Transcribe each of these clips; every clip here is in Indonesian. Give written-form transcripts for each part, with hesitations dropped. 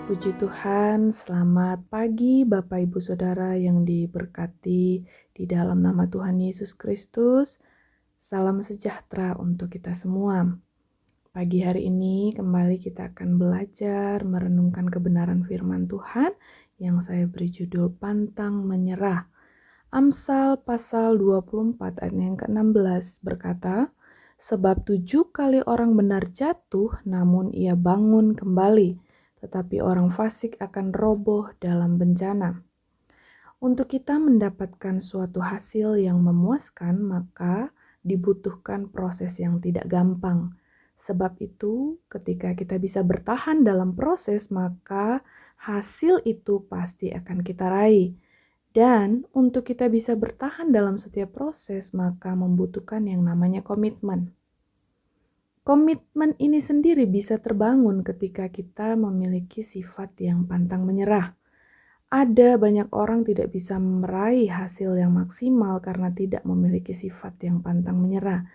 Puji Tuhan, selamat pagi Bapak Ibu Saudara yang diberkati di dalam nama Tuhan Yesus Kristus. Salam sejahtera untuk kita semua. Pagi hari ini kembali kita akan belajar merenungkan kebenaran firman Tuhan yang saya beri judul Pantang Menyerah. Amsal pasal 24 ayat yang ke-16 berkata, "Sebab 7 kali orang benar jatuh namun ia bangun kembali, tetapi orang fasik akan roboh dalam bencana." Untuk kita mendapatkan suatu hasil yang memuaskan, maka dibutuhkan proses yang tidak gampang. Sebab itu, ketika kita bisa bertahan dalam proses, maka hasil itu pasti akan kita raih. Dan untuk kita bisa bertahan dalam setiap proses, maka membutuhkan yang namanya komitmen. Komitmen ini sendiri bisa terbangun ketika kita memiliki sifat yang pantang menyerah. Ada banyak orang tidak bisa meraih hasil yang maksimal karena tidak memiliki sifat yang pantang menyerah.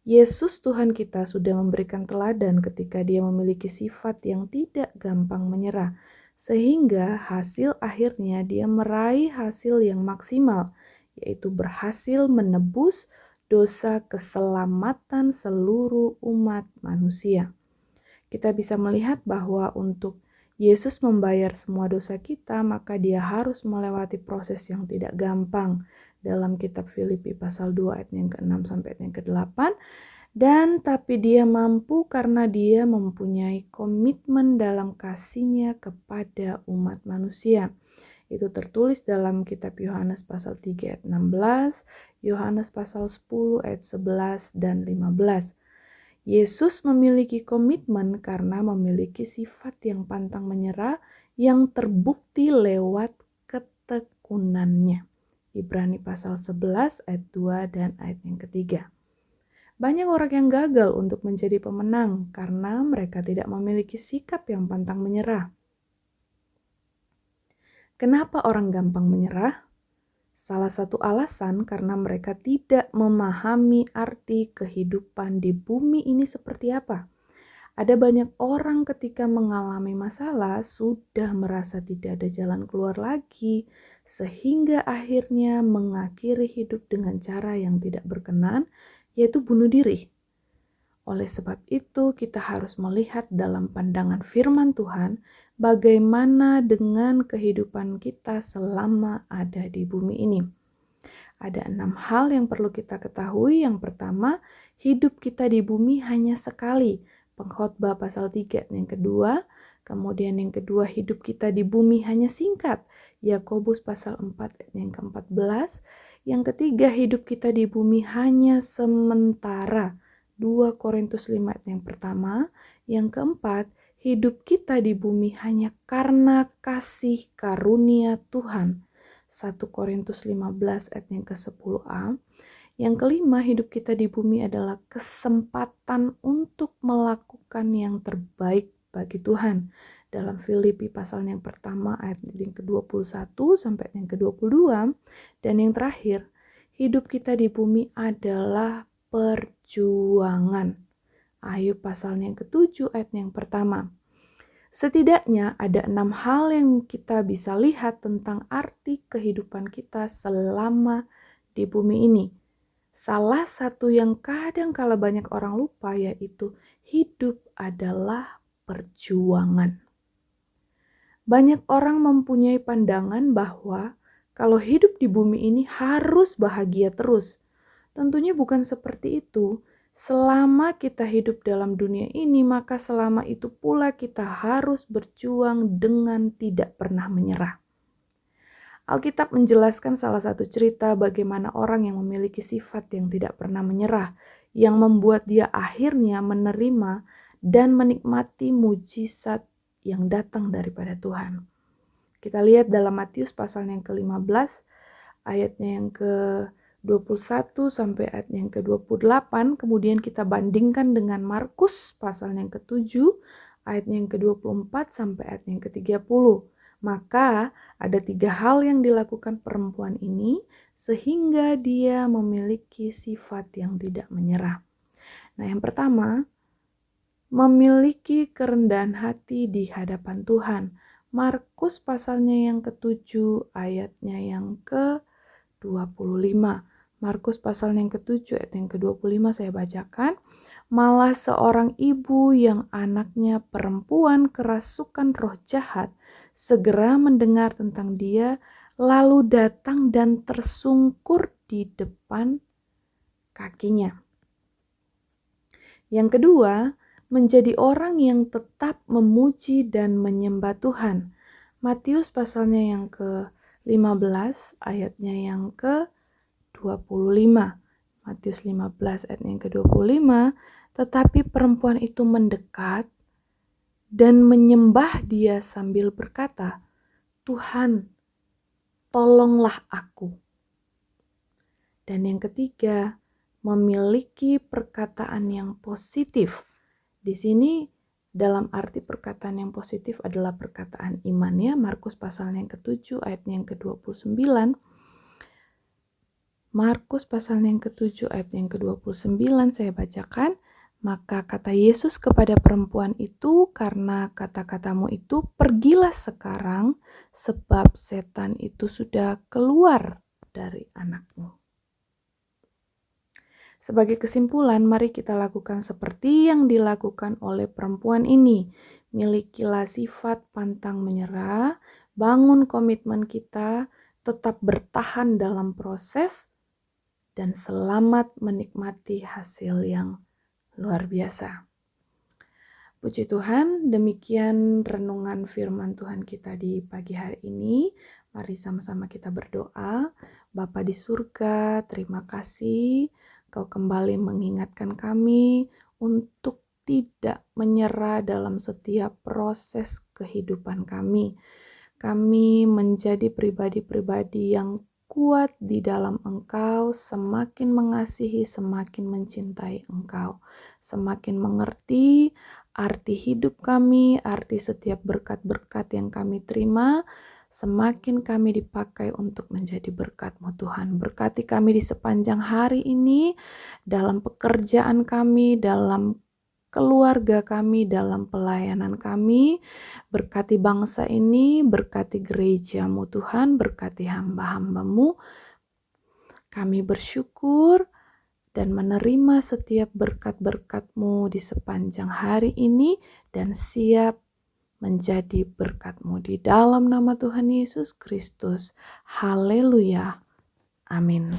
Yesus Tuhan kita sudah memberikan teladan ketika dia memiliki sifat yang tidak gampang menyerah. Sehingga hasil akhirnya dia meraih hasil yang maksimal, yaitu berhasil menebus dosa keselamatan seluruh umat manusia. Kita bisa melihat bahwa untuk Yesus membayar semua dosa kita, maka dia harus melewati proses yang tidak gampang. Dalam kitab Filipi pasal 2 ayat yang ke-6 sampai yang ke-8. Dan tapi dia mampu karena dia mempunyai komitmen dalam kasihnya kepada umat manusia. Itu tertulis dalam kitab Yohanes pasal 3 ayat 16, Yohanes pasal 10 ayat 11 dan 15. Yesus memiliki komitmen karena memiliki sifat yang pantang menyerah yang terbukti lewat ketekunannya. Ibrani pasal 11 ayat 2 dan ayat yang ketiga. Banyak orang yang gagal untuk menjadi pemenang karena mereka tidak memiliki sikap yang pantang menyerah. Kenapa orang gampang menyerah? Salah satu alasan karena mereka tidak memahami arti kehidupan di bumi ini seperti apa. Ada banyak orang ketika mengalami masalah sudah merasa tidak ada jalan keluar lagi, sehingga akhirnya mengakhiri hidup dengan cara yang tidak berkenan, yaitu bunuh diri. Oleh sebab itu, kita harus melihat dalam pandangan firman Tuhan bagaimana dengan kehidupan kita selama ada di bumi ini. Ada 6 hal yang perlu kita ketahui. Yang pertama, hidup kita di bumi hanya sekali. Pengkhotbah pasal 3 yang kedua. Kemudian yang kedua, hidup kita di bumi hanya singkat. Yakobus pasal 4 yang ke-14. Yang ketiga, hidup kita di bumi hanya sementara. 2 Korintus 5 yang pertama. Yang keempat, hidup kita di bumi hanya karena kasih karunia Tuhan. 1 Korintus 15 ayat yang ke-10a. Yang kelima, hidup kita di bumi adalah kesempatan untuk melakukan yang terbaik bagi Tuhan. Dalam Filipi pasal yang pertama ayat yang ke-21 sampai yang ke-22. Dan yang terakhir, hidup kita di bumi adalah perjuangan. Ayub pasal yang ke-7 ayat yang pertama. Setidaknya ada 6 hal yang kita bisa lihat tentang arti kehidupan kita selama di bumi ini. Salah satu yang kadang-kala banyak orang lupa yaitu hidup adalah perjuangan. Banyak orang mempunyai pandangan bahwa kalau hidup di bumi ini harus bahagia terus. Tentunya bukan seperti itu. Selama kita hidup dalam dunia ini, maka selama itu pula kita harus berjuang dengan tidak pernah menyerah. Alkitab menjelaskan salah satu cerita bagaimana orang yang memiliki sifat yang tidak pernah menyerah, yang membuat dia akhirnya menerima dan menikmati mujizat yang datang daripada Tuhan. Kita lihat dalam Matius pasal yang ke-15, ayatnya yang ke-21 sampai ayat yang ke-28, kemudian kita bandingkan dengan Markus pasal yang ke-7, ayat yang ke-24 sampai ayat yang ke-30. Maka ada 3 hal yang dilakukan perempuan ini sehingga dia memiliki sifat yang tidak menyerah. Nah, yang pertama, memiliki kerendahan hati di hadapan Tuhan. Markus pasalnya yang ke-7 ayatnya yang ke-25. Markus pasalnya yang ke-7 ayat yang ke-25 saya bacakan. Malah seorang ibu yang anaknya perempuan kerasukan roh jahat segera mendengar tentang dia, lalu datang dan tersungkur di depan kakinya. Yang kedua, menjadi orang yang tetap memuji dan menyembah Tuhan. Matius pasalnya yang ke-15 ayatnya yang ke-25. Matius 15 ayat yang ke-25, tetapi perempuan itu mendekat dan menyembah dia sambil berkata, "Tuhan, tolonglah aku." Dan yang ketiga, memiliki perkataan yang positif. Di sini dalam arti perkataan yang positif adalah perkataan iman ya. Markus pasalnya yang ke-7 ayatnya yang ke-29. Markus pasalnya yang ke-7 ayat yang ke-29 saya bacakan. Maka kata Yesus kepada perempuan itu, karena kata-katamu itu, pergilah sekarang, sebab setan itu sudah keluar dari anakmu. Sebagai kesimpulan, mari kita lakukan seperti yang dilakukan oleh perempuan ini. Milikilah sifat pantang menyerah, bangun komitmen kita, tetap bertahan dalam proses, dan selamat menikmati hasil yang luar biasa. Puji Tuhan, demikian renungan firman Tuhan kita di pagi hari ini. Mari sama-sama kita berdoa. Bapa di surga, terima kasih Kau kembali mengingatkan kami untuk tidak menyerah dalam setiap proses kehidupan kami. Kami menjadi pribadi-pribadi yang kuat di dalam Engkau, semakin mengasihi, semakin mencintai Engkau, semakin mengerti arti hidup kami, arti setiap berkat-berkat yang kami terima, semakin kami dipakai untuk menjadi berkat-Mu Tuhan. Berkati kami di sepanjang hari ini, dalam pekerjaan kami, dalam keluarga kami, dalam pelayanan kami. Berkati bangsa ini, berkati gereja-Mu Tuhan, berkati hamba-hamba-Mu. Kami bersyukur dan menerima setiap berkat-berkat-Mu di sepanjang hari ini dan siap menjadi berkat-Mu di dalam nama Tuhan Yesus Kristus. Haleluya. Amin.